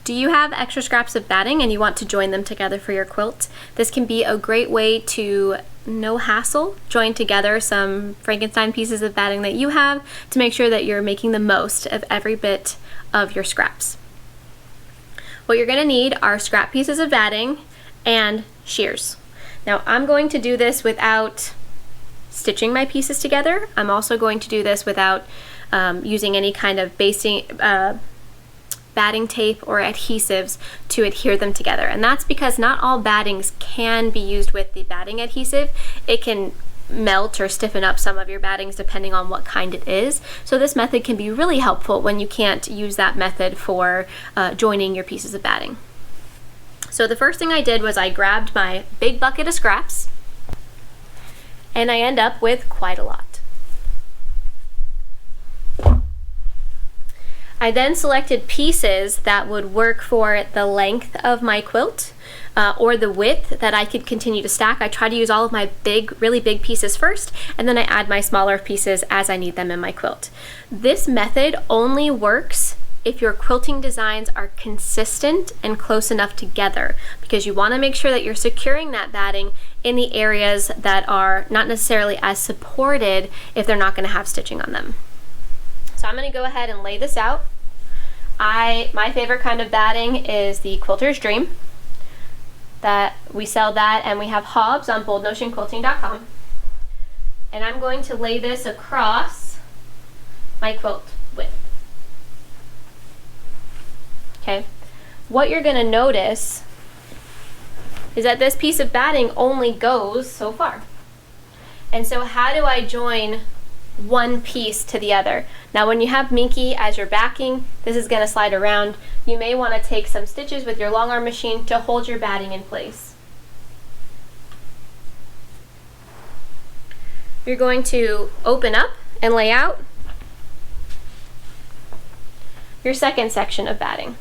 Do you have extra scraps of batting and you want to join them together for your quilt? This can be a great way to, no hassle, join together some Frankenstein pieces of batting that you have to make sure that you're making the most of every bit of your scraps. What you're going to need are scrap pieces of batting and shears. Now I'm going to do this without stitching my pieces together. I'm also going to do this without using any kind of batting tape or adhesives to adhere them together. And that's because not all battings can be used with the batting adhesive. It can melt or stiffen up some of your battings depending on what kind it is. So this method can be really helpful when you can't use that method for joining your pieces of batting. So the first thing I did was I grabbed my big bucket of scraps, and I end up with quite a lot. I then selected pieces that would work for the length of my quilt or the width that I could continue to stack. I try to use all of my really big pieces first, and then I add my smaller pieces as I need them in my quilt. This method only works if your quilting designs are consistent and close enough together, because you want to make sure that you're securing that batting in the areas that are not necessarily as supported if they're not going to have stitching on them. So I'm going to go ahead and lay this out. My favorite kind of batting is the Quilter's Dream. We sell that, and we have Hobbs on boldnotionquilting.com. And I'm going to lay this across my quilt width. Okay. What you're going to notice is that this piece of batting only goes so far. And so how do I join one piece to the other? Now when you have Minky as your backing, this is going to slide around. You may want to take some stitches with your long arm machine to hold your batting in place. You're going to open up and lay out your second section of batting.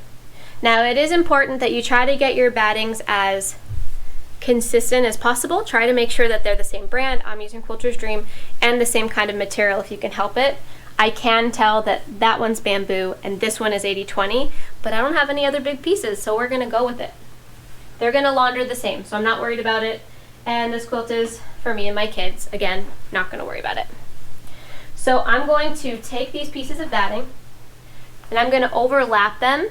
Now it is important that you try to get your battings as consistent as possible. Try to make sure that they're the same brand. I'm using Quilter's Dream, and the same kind of material if you can help it. I can tell that that one's bamboo and this one is 80/20, but I don't have any other big pieces, so we're gonna go with it. They're gonna launder the same, so I'm not worried about it. And this quilt is for me and my kids. Again, not gonna worry about it. So I'm going to take these pieces of batting and I'm gonna overlap them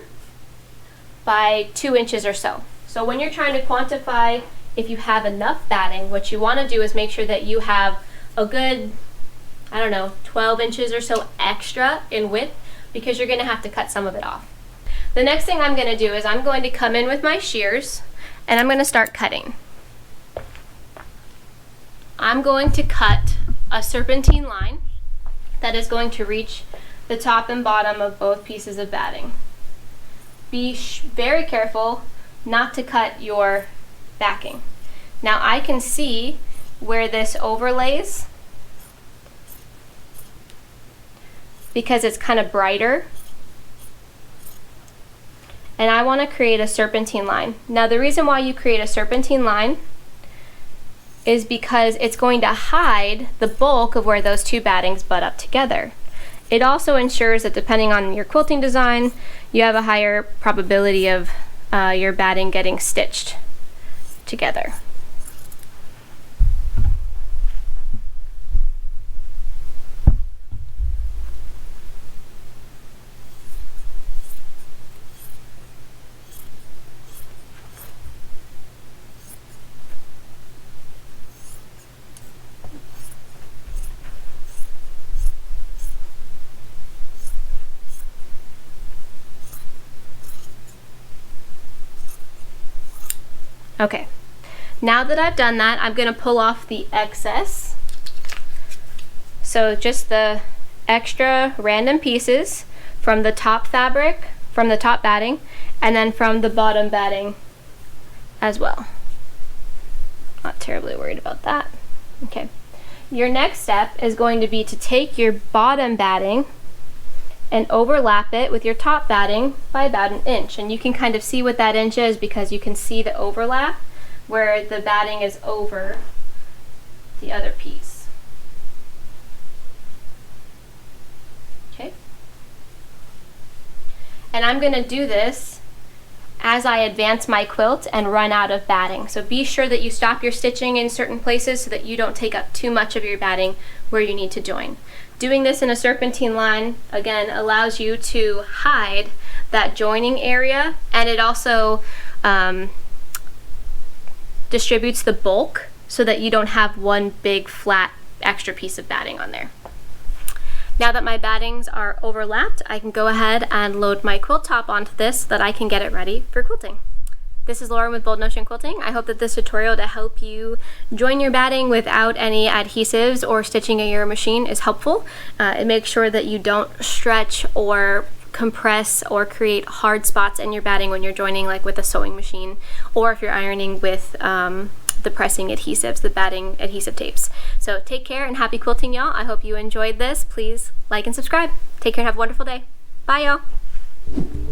by 2 inches or so. So when you're trying to quantify if you have enough batting, what you want to do is make sure that you have a good, 12 inches or so extra in width, because you're going to have to cut some of it off. The next thing I'm going to do is I'm going to come in with my shears and I'm going to start cutting. I'm going to cut a serpentine line that is going to reach the top and bottom of both pieces of batting. Be very careful not to cut your backing. Now I can see where this overlays because it's kind of brighter, and I want to create a serpentine line. Now the reason why you create a serpentine line is because it's going to hide the bulk of where those two battings butt up together. It also ensures that depending on your quilting design, you have a higher probability of your batting getting stitched together. Okay, now that I've done that, I'm going to pull off the excess. So just the extra random pieces from the top fabric, from the top batting, and then from the bottom batting as well. Not terribly worried about that. Okay, your next step is going to be to take your bottom batting and overlap it with your top batting by about 1 inch. And you can kind of see what that inch is because you can see the overlap where the batting is over the other piece. Okay. And I'm going to do this as I advance my quilt and run out of batting. So be sure that you stop your stitching in certain places so that you don't take up too much of your batting where you need to join. Doing this in a serpentine line, again, allows you to hide that joining area, and it also distributes the bulk so that you don't have one big flat extra piece of batting on there. Now that my battings are overlapped, I can go ahead and load my quilt top onto this so that I can get it ready for quilting. This is Lauren with Bold Notion Quilting. I hope that this tutorial to help you join your batting without any adhesives or stitching in your machine is helpful. It makes sure that you don't stretch or compress or create hard spots in your batting when you're joining, like with a sewing machine, or if you're ironing with the pressing adhesives, the batting adhesive tapes. So take care and happy quilting, y'all. I hope you enjoyed this. Please like and subscribe. Take care and have a wonderful day. Bye, y'all.